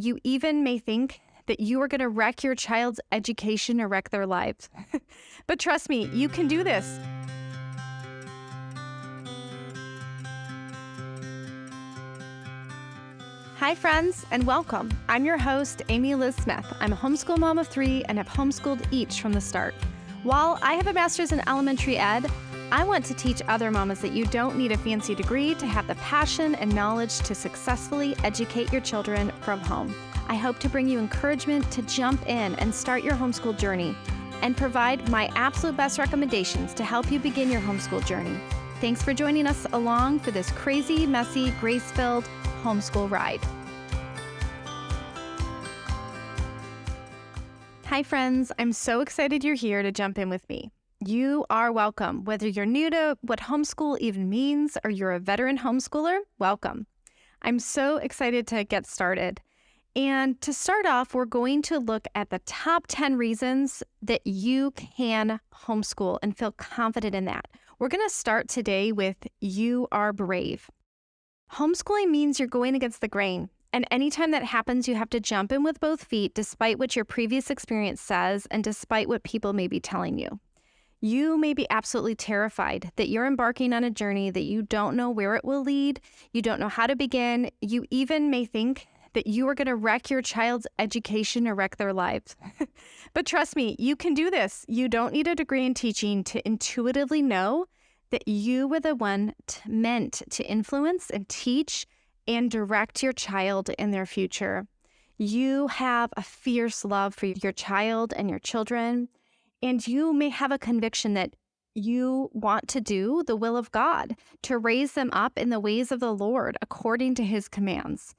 you even may think that you are going to wreck your child's education or wreck their lives. But trust me, you can do this. Hi, friends, and welcome. I'm your host, Amy Liz Smith. I'm a homeschool mom of 3 and have homeschooled each from the start. While I have a master's in elementary ed, I want to teach other mamas that you don't need a fancy degree to have the passion and knowledge to successfully educate your children from home. I hope to bring you encouragement to jump in and start your homeschool journey and provide my absolute best recommendations to help you begin your homeschool journey. Thanks for joining us along for this crazy, messy, grace-filled homeschool ride. Hi, friends. I'm so excited you're here to jump in with me. You are welcome. Whether you're new to what homeschool even means or you're a veteran homeschooler, welcome. I'm so excited to get started. And to start off, we're going to look at the top 10 reasons that you can homeschool and feel confident in that. We're going to start today with you are brave. Homeschooling means you're going against the grain. And anytime that happens, you have to jump in with both feet, despite what your previous experience says and despite what people may be telling you. You may be absolutely terrified that you're embarking on a journey that you don't know where it will lead. You don't know how to begin. You even may think that you are going to wreck your child's education or wreck their lives. But trust me, you can do this. You don't need a degree in teaching to intuitively know that you were the one meant to influence and teach and direct your child in their future. You have a fierce love for your child and your children. And you may have a conviction that you want to do the will of God, to raise them up in the ways of the Lord according to his commands.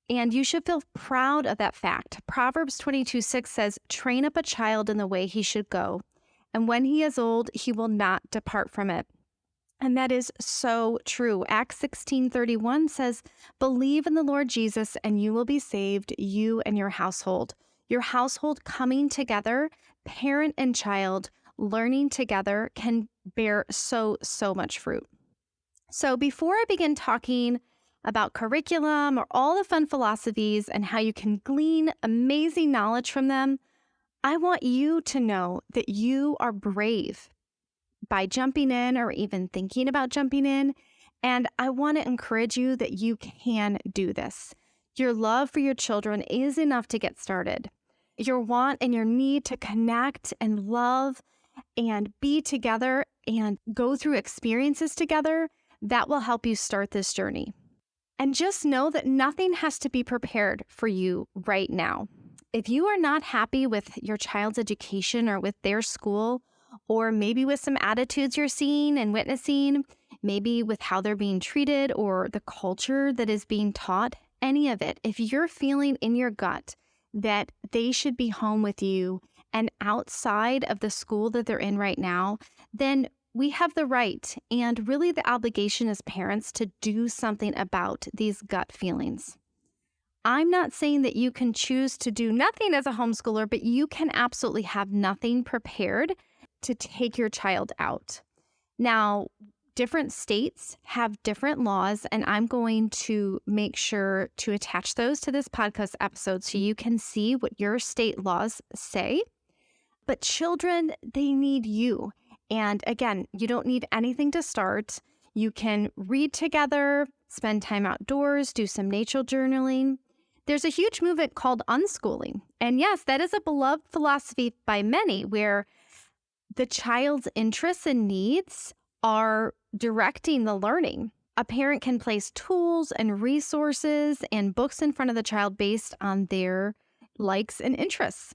And you should feel proud of that fact. Proverbs 22:6 says, "Train up a child in the way he should go, and when he is old, he will not depart from it." And that is so true. Acts 16:31 says, "Believe in the Lord Jesus, and you will be saved, you and your household." Your household coming together, parent and child learning together, can bear so much fruit. So before I begin talking about curriculum or all the fun philosophies and how you can glean amazing knowledge from them, I want you to know that you are brave by jumping in or even thinking about jumping in. And I want to encourage you that you can do this. Your love for your children is enough to get started. Your want and your need to connect and love and be together and go through experiences together, that will help you start this journey. And just know that nothing has to be prepared for you right now. If you are not happy with your child's education or with their school, or maybe with some attitudes you're seeing and witnessing, maybe with how they're being treated or the culture that is being taught, any of it, if you're feeling in your gut that they should be home with you and outside of the school that they're in right now, then we have the right and really the obligation as parents to do something about these gut feelings. I'm not saying that you can choose to do nothing as a homeschooler, but you can absolutely have nothing prepared to take your child out. Now, different states have different laws, and I'm going to make sure to attach those to this podcast episode so you can see what your state laws say. But children, they need you. And again, you don't need anything to start. You can read together, spend time outdoors, do some nature journaling. There's a huge movement called unschooling. And yes, that is a beloved philosophy by many, where the child's interests and needs are directing the learning. A parent can place tools and resources and books in front of the child based on their likes and interests.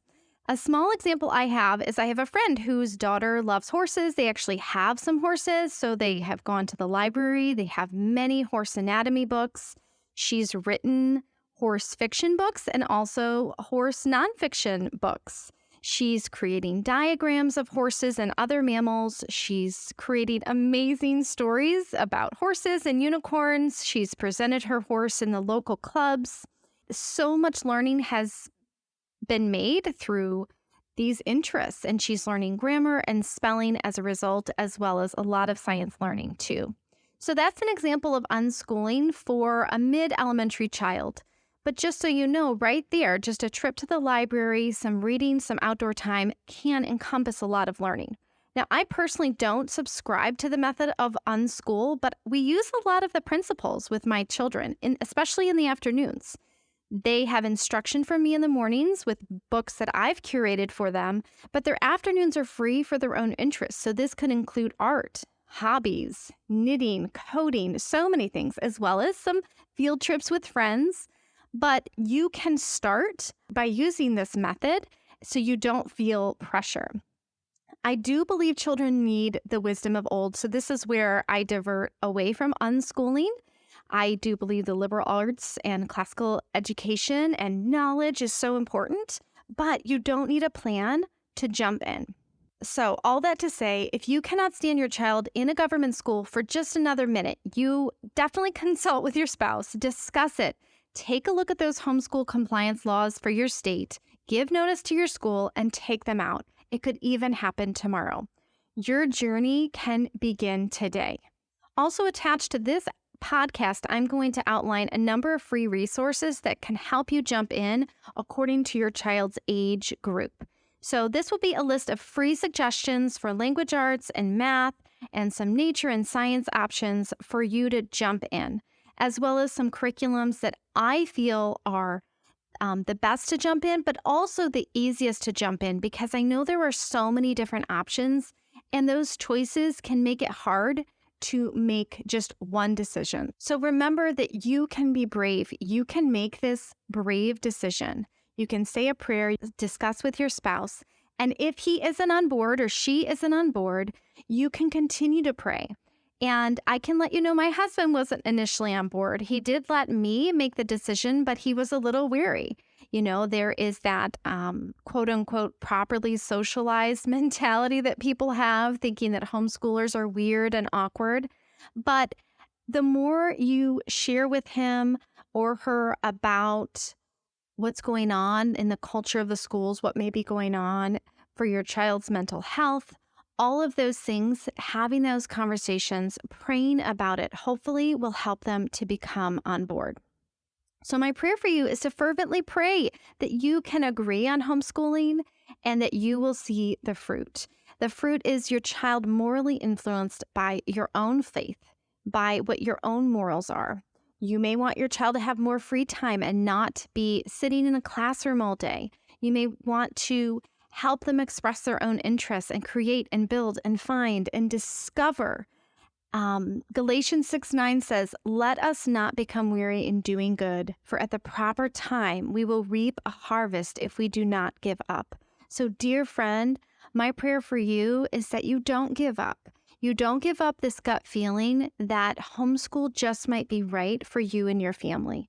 A small example I have is I have a friend whose daughter loves horses. They actually have some horses, so they have gone to the library. They have many horse anatomy books. She's written horse fiction books and also horse nonfiction books. She's creating diagrams of horses and other mammals. She's creating amazing stories about horses and unicorns. She's presented her horse in the local clubs. So much learning has been made through these interests, and she's learning grammar and spelling as a result, as well as a lot of science learning too. So that's an example of unschooling for a mid-elementary child. But just so you know, right there, just a trip to the library, some reading, some outdoor time can encompass a lot of learning. Now, I personally don't subscribe to the method of unschool, but we use a lot of the principles with my children, especially in the afternoons. They have instruction from me in the mornings with books that I've curated for them, but their afternoons are free for their own interests. So this could include art, hobbies, knitting, coding, so many things, as well as some field trips with friends. But you can start by using this method so you don't feel pressure. I do believe children need the wisdom of old. So this is where I divert away from unschooling. I do believe the liberal arts and classical education and knowledge is so important, but you don't need a plan to jump in. So all that to say, if you cannot stand your child in a government school for just another minute, you definitely consult with your spouse, discuss it. Take a look at those homeschool compliance laws for your state, give notice to your school, and take them out. It could even happen tomorrow. Your journey can begin today. Also attached to this podcast, I'm going to outline a number of free resources that can help you jump in according to your child's age group. So this will be a list of free suggestions for language arts and math and some nature and science options for you to jump in, as well as some curriculums that I feel are the best to jump in, but also the easiest to jump in, because I know there are so many different options, and those choices can make it hard to make just one decision. So remember that you can be brave. You can make this brave decision. You can say a prayer, discuss with your spouse, and if he isn't on board or she isn't on board, you can continue to pray. And I can let you know my husband wasn't initially on board. He did let me make the decision, but he was a little weary. You know, there is that quote unquote properly socialized mentality that people have, thinking that homeschoolers are weird and awkward. But the more you share with him or her about what's going on in the culture of the schools, what may be going on for your child's mental health, all of those things, having those conversations, praying about it, hopefully will help them to become on board. So my prayer for you is to fervently pray that you can agree on homeschooling and that you will see the fruit. The fruit is your child morally influenced by your own faith, by what your own morals are. You may want your child to have more free time and not be sitting in a classroom all day. You may want to help them express their own interests and create and build and find and discover. Galatians 6:9 says, "Let us not become weary in doing good, for at the proper time we will reap a harvest if we do not give up." So, dear friend, my prayer for you is that you don't give up. You don't give up this gut feeling that homeschool just might be right for you and your family.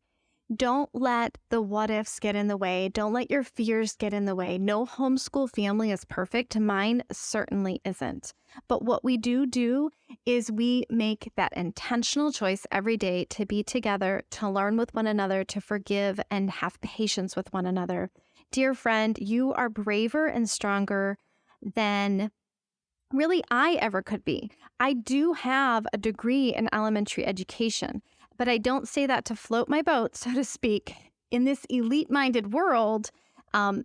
Don't let the what ifs get in the way. Don't let your fears get in the way. No homeschool family is perfect. Mine certainly isn't. But what we do is we make that intentional choice every day to be together, to learn with one another, to forgive and have patience with one another. Dear friend, you are braver and stronger than really I ever could be. I do have a degree in elementary education, but I don't say that to float my boat, so to speak. In this elite-minded world,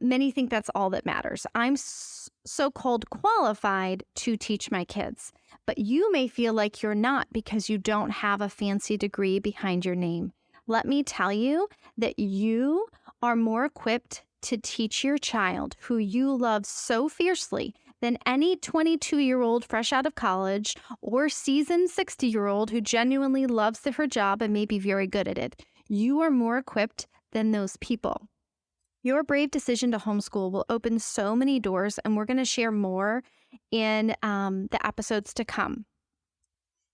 many think that's all that matters. I'm so-called qualified to teach my kids, but you may feel like you're not because you don't have a fancy degree behind your name. Let me tell you that you are more equipped to teach your child, who you love so fiercely, than any 22-year-old fresh out of college or seasoned 60-year-old who genuinely loves her job and may be very good at it. You are more equipped than those people. Your brave decision to homeschool will open so many doors, and we're going to share more in the episodes to come.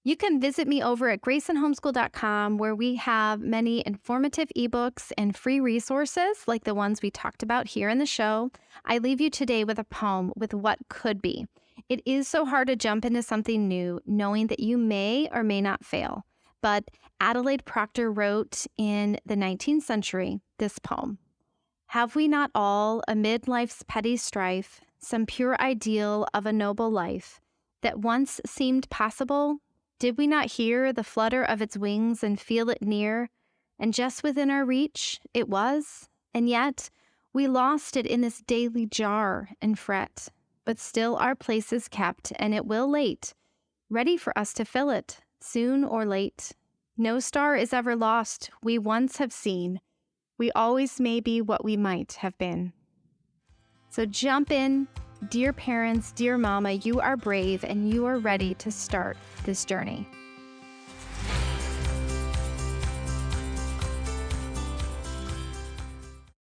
You can visit me over at graceandhomeschool.com, where we have many informative ebooks and free resources like the ones we talked about here in the show. I leave you today with a poem with what could be. It is so hard to jump into something new, knowing that you may or may not fail. But Adelaide Proctor wrote in the 19th century this poem. Have we not all, amid life's petty strife, some pure ideal of a noble life that once seemed possible? Did we not hear the flutter of its wings and feel it near? And just within our reach it was, and yet we lost it in this daily jar and fret. But still our place is kept, and it will late, ready for us to fill it, soon or late. No star is ever lost we once have seen. We always may be what we might have been. So jump in, dear parents, dear mama, you are brave and you are ready to start this journey.